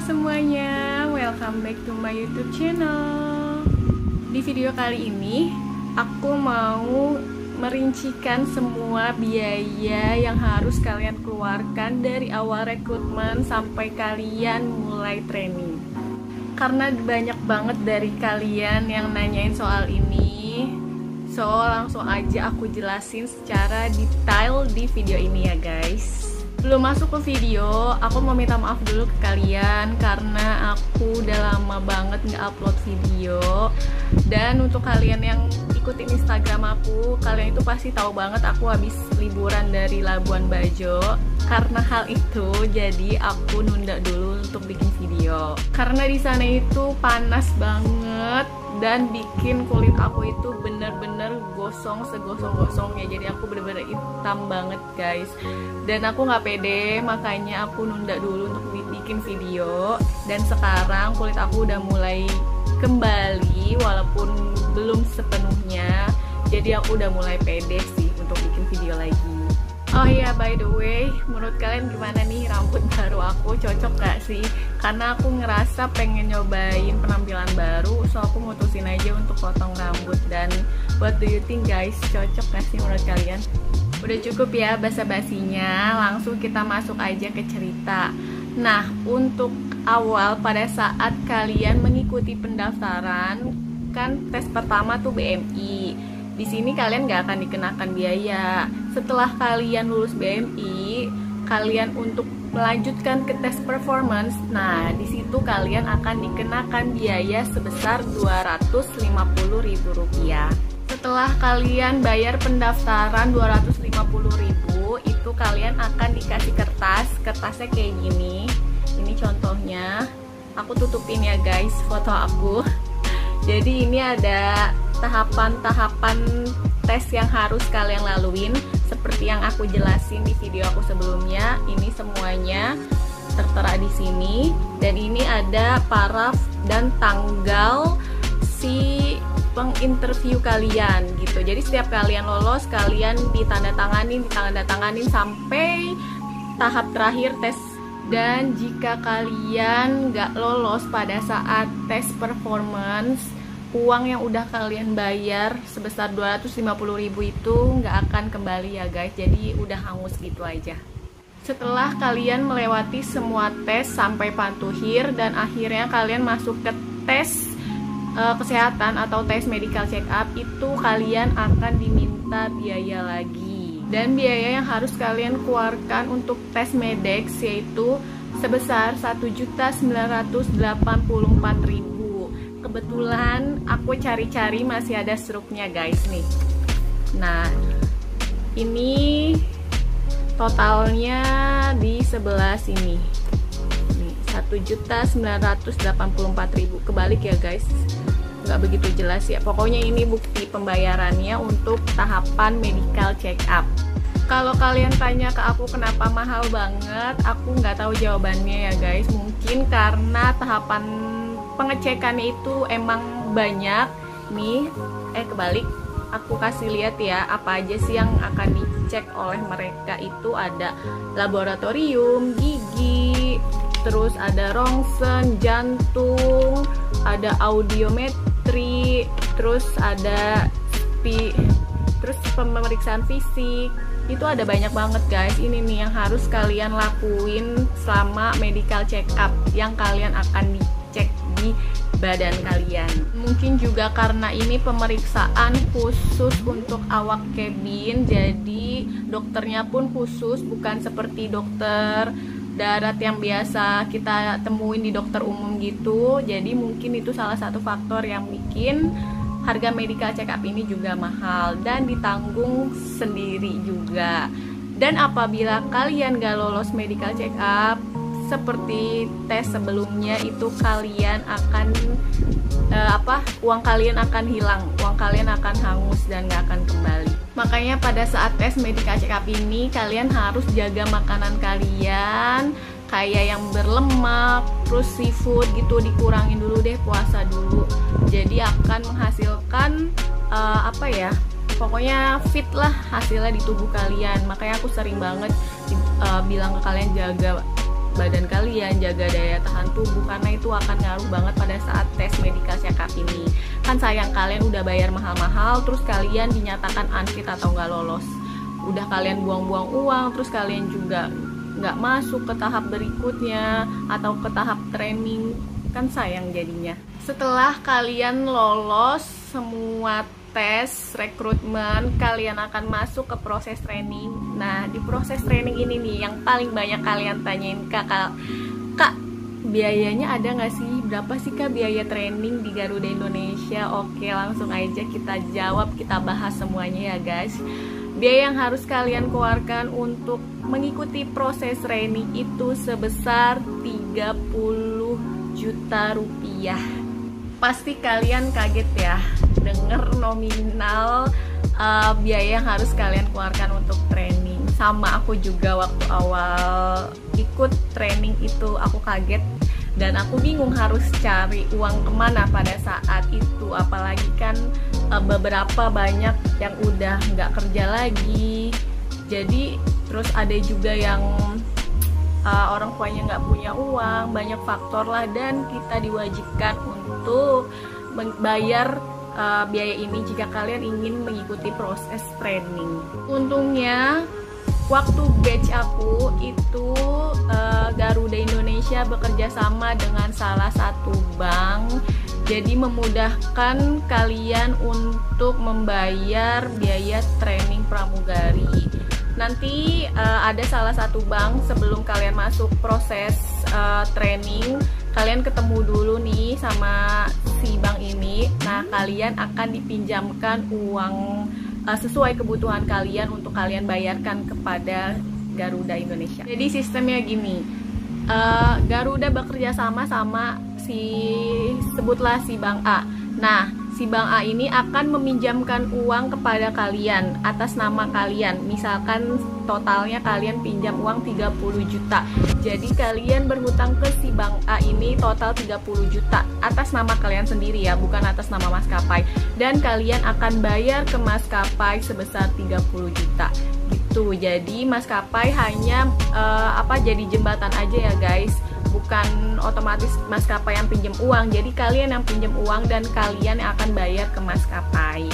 semuanya, welcome back to my YouTube channel. Di video kali ini, aku mau merincikan semua biaya yang harus kalian keluarkan dari awal rekrutmen sampai kalian mulai training. Karena banyak banget dari kalian yang nanyain soal ini, so langsung aja aku jelasin secara detail di video ini ya guys. Belum masuk ke video, aku mau minta maaf dulu ke kalian karena aku udah lama banget nggak upload video. Dan untuk kalian yang ikutin Instagram aku, kalian itu pasti tahu banget aku habis liburan dari Labuan Bajo. Karena hal itu, jadi aku nunda dulu untuk bikin video. Karena di sana itu panas banget dan bikin kulit aku itu bener-bener gosong segosong-gosongnya. Jadi aku bener-bener hitam banget guys. Dan aku nggak pede, makanya aku nunda dulu untuk bikin video. Dan sekarang kulit aku udah mulai kembali walaupun belum sepenuhnya. Jadi aku udah mulai pede sih untuk bikin video lagi. Oh iya, by the way, menurut kalian gimana nih rambut baru aku? Cocok gak sih? Karena aku ngerasa pengen nyobain penampilan baru, so aku mutusin aja untuk potong rambut. Dan what do you think guys? Cocok gak sih menurut kalian? Udah cukup ya basa-basinya, langsung kita masuk aja ke cerita. Nah, untuk awal pada saat kalian mengikuti pendaftaran, kan tes pertama tuh BMI. Di sini kalian nggak akan dikenakan biaya. Setelah kalian lulus BMI, kalian untuk melanjutkan ke tes performance, nah di situ kalian akan dikenakan biaya sebesar Rp250.000. Setelah kalian bayar pendaftaran Rp250.000, itu kalian akan dikasih kertasnya kayak gini. Ini contohnya, aku tutupin ya guys foto aku. Jadi ini ada tahapan-tahapan tes yang harus kalian laluin seperti yang aku jelasin di video aku sebelumnya. Ini semuanya tertera di sini dan ini ada paraf dan tanggal si penginterview kalian gitu. Jadi setiap kalian lolos, kalian ditandatanganin sampai tahap terakhir tes. Dan jika kalian nggak lolos pada saat tes performance, uang yang udah kalian bayar sebesar Rp250.000 itu nggak akan kembali ya guys. Jadi udah hangus gitu aja. Setelah kalian melewati semua tes sampai pantuhir dan akhirnya kalian masuk ke tes kesehatan atau tes medical check up, itu kalian akan diminta biaya lagi. Dan biaya yang harus kalian keluarkan untuk tes Medex yaitu sebesar Rp1.984.000. Kebetulan aku cari-cari masih ada struknya guys nih. Nah, ini totalnya di sebelah sini. Nih, Rp1.984.000. Kebalik ya guys. Nggak begitu jelas ya. Pokoknya ini bukti pembayarannya untuk tahapan medical check up. Kalau kalian tanya ke aku kenapa mahal banget, aku nggak tahu jawabannya ya guys. Mungkin karena tahapan pengecekannya itu emang banyak. Nih, kebalik. Aku kasih lihat ya apa aja sih yang akan dicek oleh mereka. Itu ada laboratorium, gigi, terus ada rongsen, jantung, ada audiometri, terus ada terus pemeriksaan fisik. Itu ada banyak banget guys. Ini nih yang harus kalian lakuin selama medical check up yang kalian akan dicek di badan kalian. Mungkin juga karena ini pemeriksaan khusus untuk awak kabin, jadi dokternya pun khusus, bukan seperti dokter darat yang biasa kita temuin di dokter umum gitu. Jadi mungkin itu salah satu faktor yang bikin harga medical check up ini juga mahal dan ditanggung sendiri juga. Dan apabila kalian gak lolos medical check up seperti tes sebelumnya, itu kalian akan uang kalian akan hilang, uang kalian akan hangus dan gak akan kembali. Makanya pada saat tes medical check up ini kalian harus jaga makanan kalian, kayak yang berlemak, terus seafood gitu dikurangin dulu deh, puasa dulu. Jadi akan menghasilkan pokoknya fit lah hasilnya di tubuh kalian. Makanya aku sering banget bilang ke kalian jaga badan kalian, jaga daya tahan tubuh, karena itu akan ngaruh banget pada saat tes medical check up ini. Kan sayang kalian udah bayar mahal-mahal terus kalian dinyatakan unfit atau nggak lolos. Udah kalian buang-buang uang, terus kalian juga nggak masuk ke tahap berikutnya atau ke tahap training, kan sayang jadinya. Setelah kalian lolos semua tes rekrutmen, kalian akan masuk ke proses training. Nah, di proses training ini nih yang paling banyak kalian tanyain, kak, biayanya ada nggak sih? Berapa sih kak biaya training di Garuda Indonesia? Oke, langsung aja kita jawab, kita bahas semuanya ya guys. Biaya yang harus kalian keluarkan untuk mengikuti proses training itu sebesar 30 juta rupiah. Pasti kalian kaget ya denger nominal biaya yang harus kalian keluarkan untuk training. Sama aku juga waktu awal ikut training itu aku kaget dan aku bingung harus cari uang kemana pada saat itu, apalagi kan beberapa banyak yang udah nggak kerja lagi, jadi terus ada juga yang orang tuanya nggak punya uang, banyak faktor lah, dan kita diwajibkan untuk membayar biaya ini jika kalian ingin mengikuti proses training. Untungnya waktu batch aku itu Garuda Indonesia bekerja sama dengan salah satu bank, jadi memudahkan kalian untuk membayar biaya training pramugari. Nanti ada salah satu bank sebelum kalian masuk proses training, kalian ketemu dulu nih sama si bank ini. Nah, kalian akan dipinjamkan uang sesuai kebutuhan kalian untuk kalian bayarkan kepada Garuda Indonesia. Jadi sistemnya gini, Garuda bekerja sama sebutlah si Bank A. Nah, si Bank A ini akan meminjamkan uang kepada kalian atas nama kalian. Misalkan totalnya kalian pinjam uang 30 juta. Jadi kalian berhutang ke si Bank A ini total 30 juta atas nama kalian sendiri ya, bukan atas nama maskapai. Dan kalian akan bayar ke maskapai sebesar 30 juta. Gitu. Jadi maskapai hanya jadi jembatan aja ya guys. Bukan otomatis maskapai yang pinjam uang, jadi kalian yang pinjam uang dan kalian yang akan bayar ke maskapai.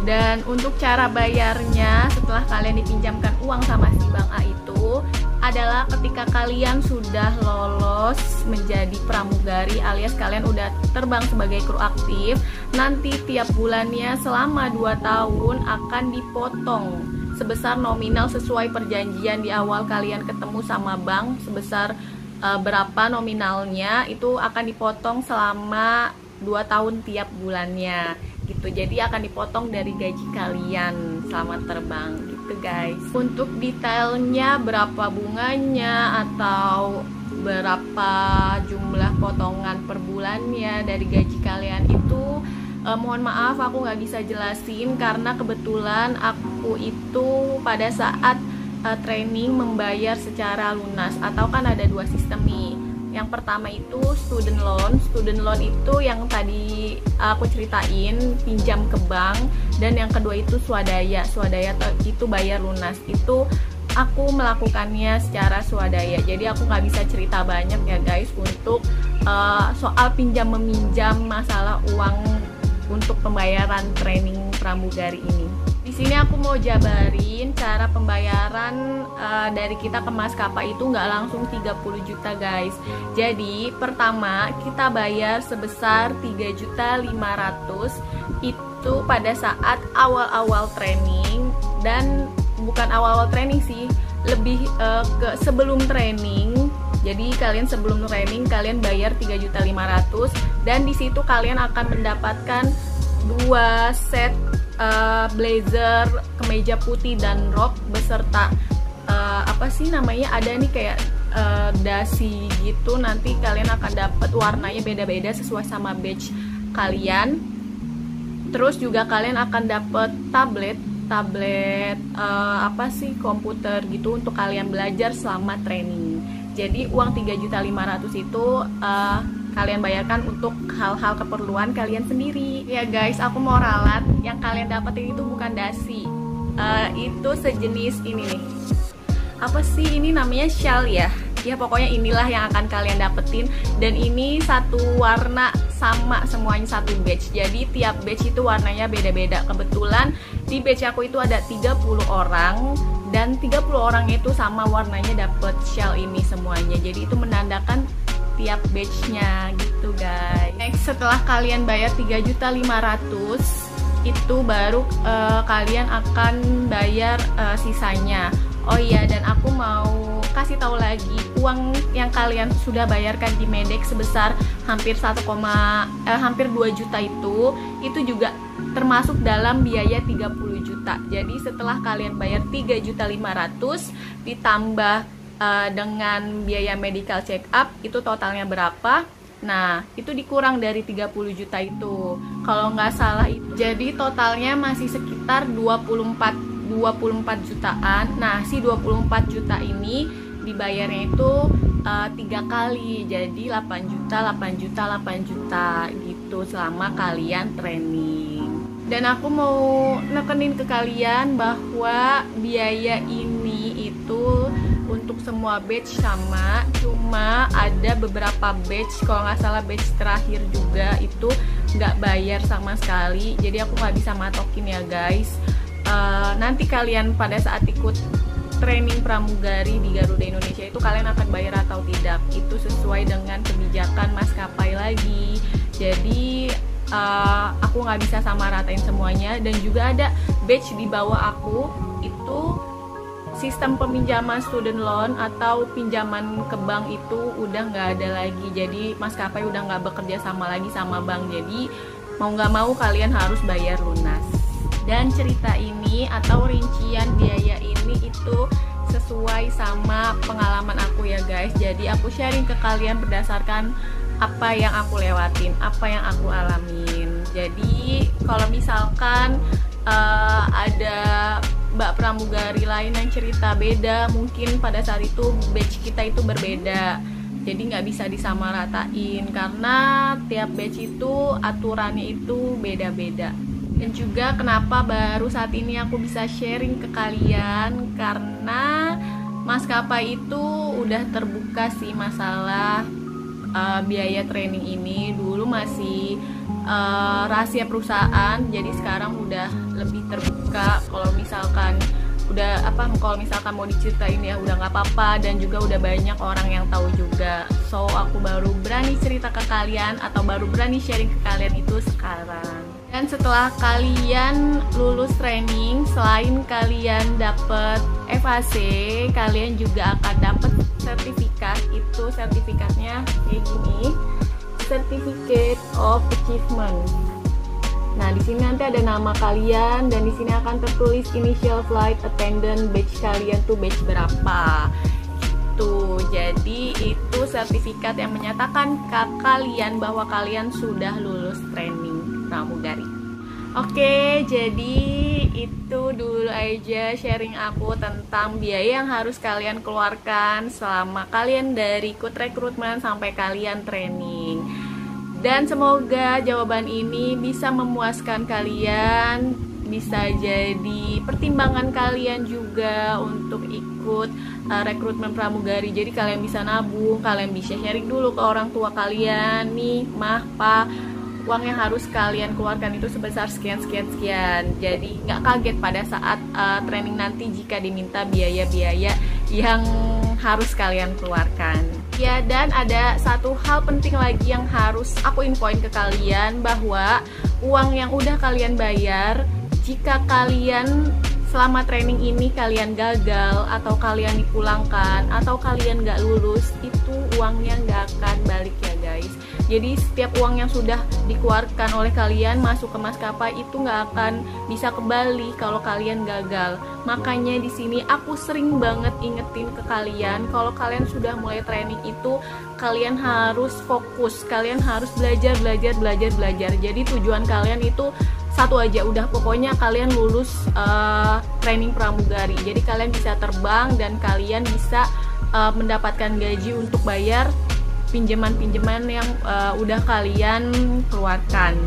Dan untuk cara bayarnya setelah kalian dipinjamkan uang sama si Bank A itu adalah ketika kalian sudah lolos menjadi pramugari alias kalian udah terbang sebagai kru aktif, nanti tiap bulannya selama 2 tahun akan dipotong sebesar nominal sesuai perjanjian di awal kalian ketemu sama bank, sebesar berapa nominalnya itu akan dipotong selama 2 tahun tiap bulannya gitu. Jadi akan dipotong dari gaji kalian selama terbang gitu guys. Untuk detailnya berapa bunganya atau berapa jumlah potongan per bulannya dari gaji kalian itu mohon maaf aku nggak bisa jelasin karena kebetulan aku itu pada saat training membayar secara lunas, atau kan ada 2 sistem nih. Yang pertama itu student loan. Student loan itu yang tadi aku ceritain, pinjam ke bank. Dan yang kedua itu swadaya. Swadaya itu bayar lunas. Itu aku melakukannya secara swadaya. Jadi aku nggak bisa cerita banyak ya guys untuk soal pinjam meminjam masalah uang untuk pembayaran training pramugari ini. Di sini aku mau jabarin cara pembayaran dari kita ke maskapai itu nggak langsung 30 juta guys. Jadi pertama kita bayar sebesar 3.500.000 itu pada saat awal-awal training, dan bukan awal-awal training sih, lebih ke sebelum training. Jadi kalian sebelum training kalian bayar 3.500.000 dan di situ kalian akan mendapatkan 2 set blazer, kemeja putih dan rok beserta ada nih kayak dasi gitu. Nanti kalian akan dapat warnanya beda-beda sesuai sama badge kalian. Terus juga kalian akan dapat tablet komputer gitu untuk kalian belajar selama training. Jadi uang 3.500.000 itu kalian bayarkan untuk hal-hal keperluan kalian sendiri. Ya guys, aku mau ralat, yang kalian dapetin itu bukan dasi. Itu sejenis ini nih. Apa sih ini namanya, shawl ya? Ya pokoknya inilah yang akan kalian dapetin. Dan ini satu warna sama semuanya, satu batch. Jadi tiap batch itu warnanya beda-beda. Kebetulan di batch aku itu ada 30 orang, dan 30 orang itu sama warnanya dapet shell ini semuanya. Jadi itu menandakan tiap batchnya gitu guys. Next, setelah kalian bayar 3.500.000 itu baru kalian akan bayar sisanya. Oh iya, dan aku mau kasih tahu lagi, uang yang kalian sudah bayarkan di Medek sebesar hampir 2 juta itu juga termasuk dalam biaya 30 juta. Jadi setelah kalian bayar 3.500.000 ditambah dengan biaya medical check up, itu totalnya berapa? Nah, itu dikurang dari 30 juta itu. Kalau nggak salah, jadi totalnya masih sekitar 24 jutaan. Nah, si 24 juta ini dibayarnya itu 3 kali. Jadi 8 juta gitu selama kalian training. Dan aku mau nekenin ke kalian bahwa biaya ini itu untuk semua batch sama, cuma ada beberapa batch, kalau nggak salah batch terakhir juga itu nggak bayar sama sekali. Jadi aku nggak bisa matokin ya guys. Nanti kalian pada saat ikut training pramugari di Garuda Indonesia itu kalian akan bayar atau tidak, itu sesuai dengan kebijakan maskapai lagi. Jadi aku nggak bisa sama ratain semuanya. Dan juga ada batch di bawah aku itu sistem peminjaman student loan atau pinjaman ke bank itu udah nggak ada lagi. Jadi maskapai udah nggak bekerja sama lagi sama bank. Jadi mau nggak mau kalian harus bayar lunas. Dan cerita ini atau rincian biaya ini itu sesuai sama pengalaman aku ya guys. Jadi aku sharing ke kalian berdasarkan apa yang aku lewatin, apa yang aku alamin. Jadi kalau misalkan ada mbak pramugari lain yang cerita beda, mungkin pada saat itu batch kita itu berbeda. Jadi nggak bisa disamaratain karena tiap batch itu aturannya itu beda-beda. Dan juga kenapa baru saat ini aku bisa sharing ke kalian, karena maskapai itu udah terbuka sih masalah biaya training ini. Dulu masih rahasia perusahaan, jadi sekarang udah lebih terbuka. Kalau misalkan mau diceritain ya udah nggak apa-apa, dan juga udah banyak orang yang tahu juga. So aku baru berani cerita ke kalian atau baru berani sharing ke kalian itu sekarang. Dan setelah kalian lulus training, selain kalian dapat FAC, kalian juga akan dapat sertifikat. Itu sertifikatnya kayak gini, Certificate of Achievement. Nah, di sini nanti ada nama kalian, dan di sini akan tertulis initial flight attendant batch kalian tuh batch berapa. Tuh, jadi itu sertifikat yang menyatakan ke kalian bahwa kalian sudah lulus training pramugari. Oke, jadi itu dulu aja sharing aku tentang biaya yang harus kalian keluarkan selama kalian dari ikut rekrutmen sampai kalian training. Dan semoga jawaban ini bisa memuaskan kalian, bisa jadi pertimbangan kalian juga untuk ikut rekrutmen pramugari. Jadi kalian bisa nabung, kalian bisa sharing dulu ke orang tua kalian, nih mah, pa, uang yang harus kalian keluarkan itu sebesar sekian. Jadi nggak kaget pada saat training nanti jika diminta biaya-biaya yang harus kalian keluarkan. Ya, dan ada satu hal penting lagi yang harus aku infoin ke kalian, bahwa uang yang udah kalian bayar, jika kalian selama training ini kalian gagal atau kalian dipulangkan atau kalian nggak lulus, itu uangnya nggak akan balik ya guys. Jadi setiap uang yang sudah dikeluarkan oleh kalian masuk ke maskapai itu nggak akan bisa kembali kalau kalian gagal. Makanya di sini aku sering banget ingetin ke kalian, kalau kalian sudah mulai training itu kalian harus fokus, kalian harus belajar. Jadi tujuan kalian itu satu aja, udah pokoknya kalian lulus training pramugari. Jadi kalian bisa terbang dan kalian bisa mendapatkan gaji untuk bayar pinjaman-pinjaman yang udah kalian keluarkan.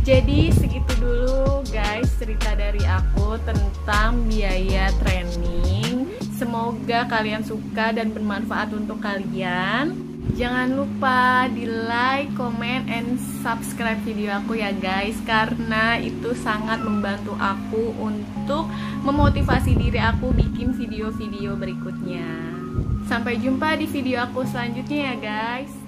Jadi segitu dulu guys cerita dari aku tentang biaya training. Semoga Semoga kalian suka dan bermanfaat untuk kalian. Jangan lupa di like, comment, and subscribe video aku ya guys, karena itu sangat membantu aku untuk memotivasi diri aku bikin video-video berikutnya. Sampai jumpa di video aku selanjutnya ya guys.